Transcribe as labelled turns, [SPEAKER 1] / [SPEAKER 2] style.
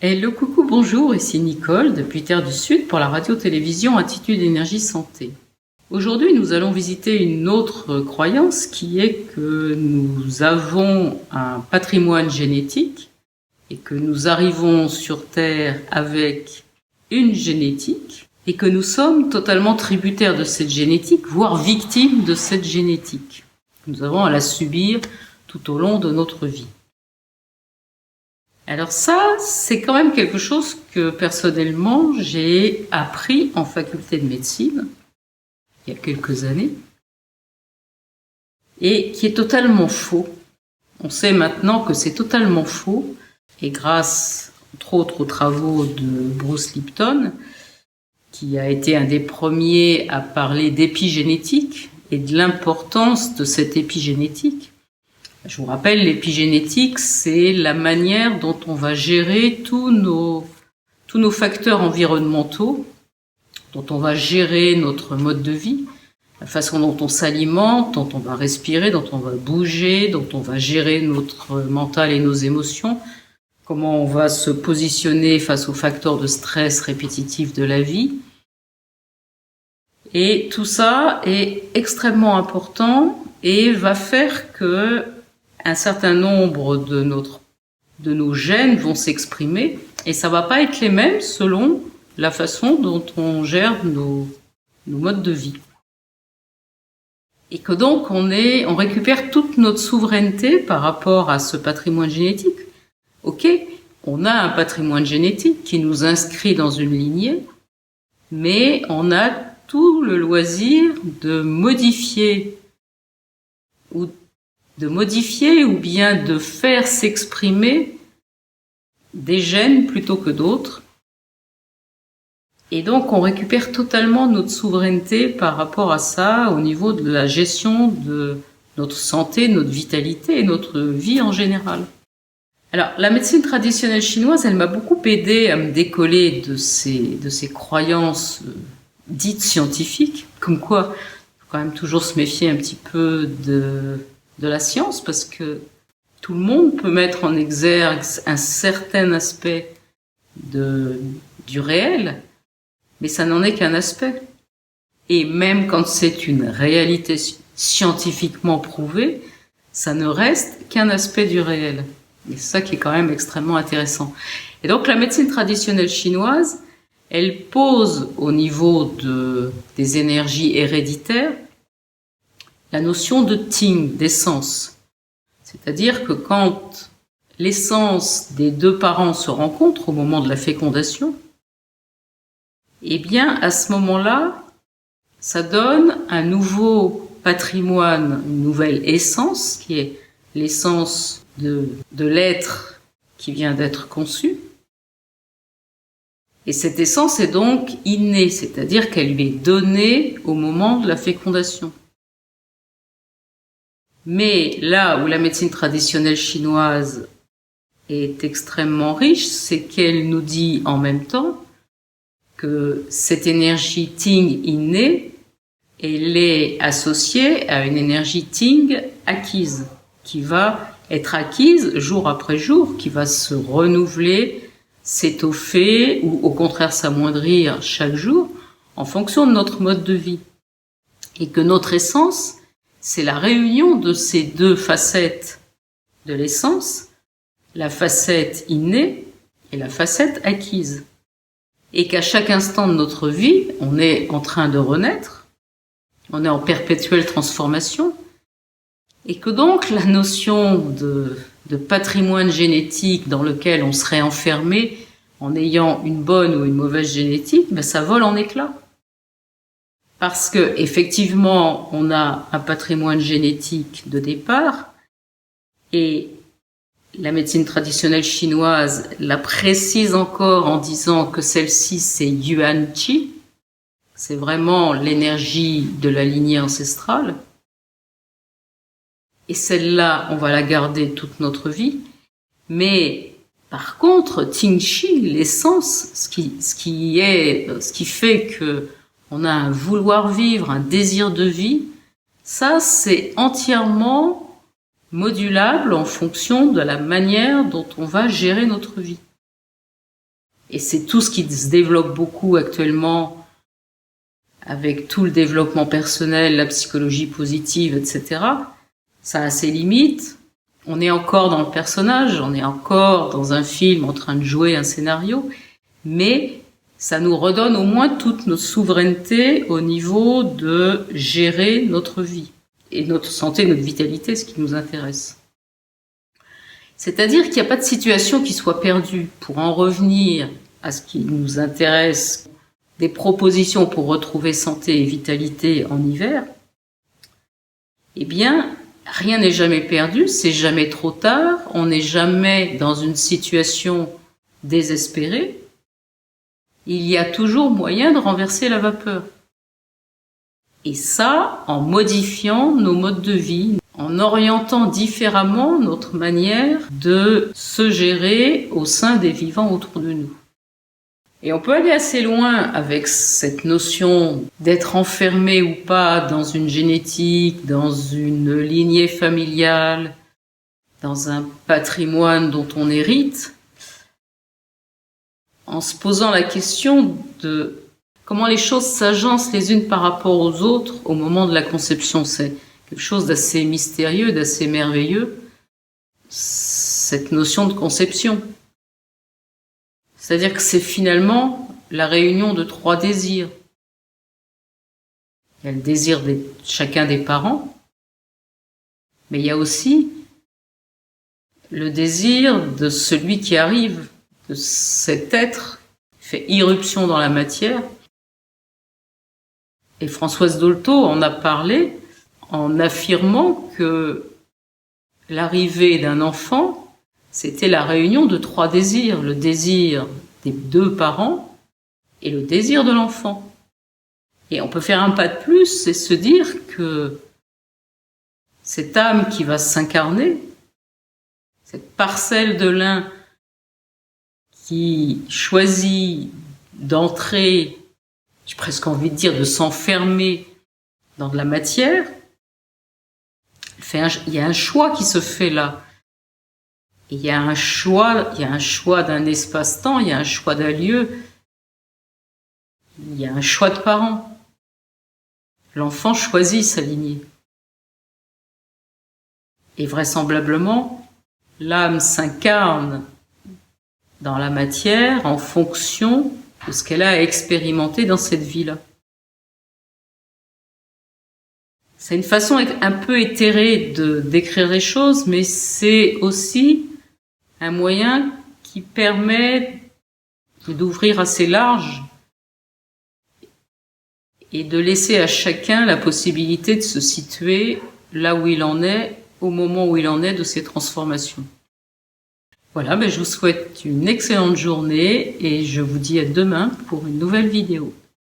[SPEAKER 1] Hello, coucou, bonjour, ici Nicole depuis Terre du Sud pour la radio-télévision Attitude Énergie Santé. Aujourd'hui, nous allons visiter une autre croyance qui est que nous avons un patrimoine génétique et que nous arrivons sur Terre avec une génétique et que nous sommes totalement tributaires de cette génétique, voire victimes de cette génétique. Nous avons à la subir tout au long de notre vie. Alors ça, c'est quand même quelque chose que personnellement j'ai appris en faculté de médecine il y a quelques années et qui est totalement faux. On sait maintenant que c'est totalement faux et grâce entre autres aux travaux de Bruce Lipton, qui a été un des premiers à parler d'épigénétique et de l'importance de cette épigénétique. Je vous rappelle, l'épigénétique, c'est la manière dont on va gérer tous nos facteurs environnementaux, dont on va gérer notre mode de vie, la façon dont on s'alimente, dont on va respirer, dont on va bouger, dont on va gérer notre mental et nos émotions, comment on va se positionner face aux facteurs de stress répétitifs de la vie. Et tout ça est extrêmement important et va faire que un certain nombre de nos gènes vont s'exprimer et ça va pas être les mêmes selon la façon dont on gère nos modes de vie. Et que donc on récupère toute notre souveraineté par rapport à ce patrimoine génétique. Ok, on a un patrimoine génétique qui nous inscrit dans une lignée, mais on a tout le loisir de modifier ou bien de faire s'exprimer des gènes plutôt que d'autres. Et donc on récupère totalement notre souveraineté par rapport à ça au niveau de la gestion de notre santé, notre vitalité et notre vie en général. Alors la médecine traditionnelle chinoise, elle m'a beaucoup aidé à me décoller de ces croyances dites scientifiques, comme quoi il faut quand même toujours se méfier un petit peu de la science, parce que tout le monde peut mettre en exergue un certain aspect du réel, mais ça n'en est qu'un aspect. Et même quand c'est une réalité scientifiquement prouvée, ça ne reste qu'un aspect du réel. Et c'est ça qui est quand même extrêmement intéressant. Et donc la médecine traditionnelle chinoise, elle pose au niveau des énergies héréditaires la notion de Ting, d'essence. C'est-à-dire que quand l'essence des deux parents se rencontre au moment de la fécondation, eh bien, à ce moment-là, ça donne un nouveau patrimoine, une nouvelle essence, qui est l'essence de l'être qui vient d'être conçu. Et cette essence est donc innée, c'est-à-dire qu'elle lui est donnée au moment de la fécondation. Mais là où la médecine traditionnelle chinoise est extrêmement riche, c'est qu'elle nous dit en même temps que cette énergie Ting innée, elle est associée à une énergie Ting acquise, qui va être acquise jour après jour, qui va se renouveler, s'étoffer ou au contraire s'amoindrir chaque jour en fonction de notre mode de vie. Et que notre essence, c'est la réunion de ces deux facettes de l'essence, la facette innée et la facette acquise. Et qu'à chaque instant de notre vie, on est en train de renaître, on est en perpétuelle transformation, et que donc la notion de patrimoine génétique dans lequel on serait enfermé en ayant une bonne ou une mauvaise génétique, ben ça vole en éclats. Parce que effectivement, on a un patrimoine génétique de départ et la médecine traditionnelle chinoise la précise encore en disant que celle-ci c'est Yuan Qi, c'est vraiment l'énergie de la lignée ancestrale. Et celle-là, on va la garder toute notre vie. Mais par contre, Ting Qi, l'essence, ce qui fait que on a un vouloir vivre, un désir de vie, ça c'est entièrement modulable en fonction de la manière dont on va gérer notre vie. Et c'est tout ce qui se développe beaucoup actuellement avec tout le développement personnel, la psychologie positive, etc. Ça a ses limites. On est encore dans le personnage, on est encore dans un film en train de jouer un scénario, mais ça nous redonne au moins toute notre souveraineté au niveau de gérer notre vie et notre santé, notre vitalité, ce qui nous intéresse. C'est-à-dire qu'il n'y a pas de situation qui soit perdue. Pour en revenir à ce qui nous intéresse, des propositions pour retrouver santé et vitalité en hiver, eh bien, rien n'est jamais perdu, c'est jamais trop tard, on n'est jamais dans une situation désespérée. Il y a toujours moyen de renverser la vapeur. Et ça, en modifiant nos modes de vie, en orientant différemment notre manière de se gérer au sein des vivants autour de nous. Et on peut aller assez loin avec cette notion d'être enfermé ou pas dans une génétique, dans une lignée familiale, dans un patrimoine dont on hérite, en se posant la question de comment les choses s'agencent les unes par rapport aux autres au moment de la conception. C'est quelque chose d'assez mystérieux, d'assez merveilleux, cette notion de conception. C'est-à-dire que c'est finalement la réunion de 3 désirs. Il y a le désir de chacun des parents, mais il y a aussi le désir de celui qui arrive, de cet être qui fait irruption dans la matière. Et Françoise Dolto en a parlé en affirmant que l'arrivée d'un enfant, c'était la réunion de 3 désirs, le désir des 2 parents et le désir de l'enfant. Et on peut faire un pas de plus et se dire que cette âme qui va s'incarner, cette parcelle de l'un qui choisit d'entrer, j'ai presque envie de dire de s'enfermer dans de la matière, il y a un choix qui se fait là. Et il y a un choix d'un espace-temps, il y a un choix d'un lieu, il y a un choix de parents. L'enfant choisit sa lignée. Et vraisemblablement, l'âme s'incarne dans la matière en fonction de ce qu'elle a expérimenté dans cette vie-là. C'est une façon un peu éthérée de décrire les choses, mais c'est aussi un moyen qui permet d'ouvrir assez large et de laisser à chacun la possibilité de se situer là où il en est, au moment où il en est de ses transformations. Voilà, je vous souhaite une excellente journée et je vous dis à demain pour une nouvelle vidéo.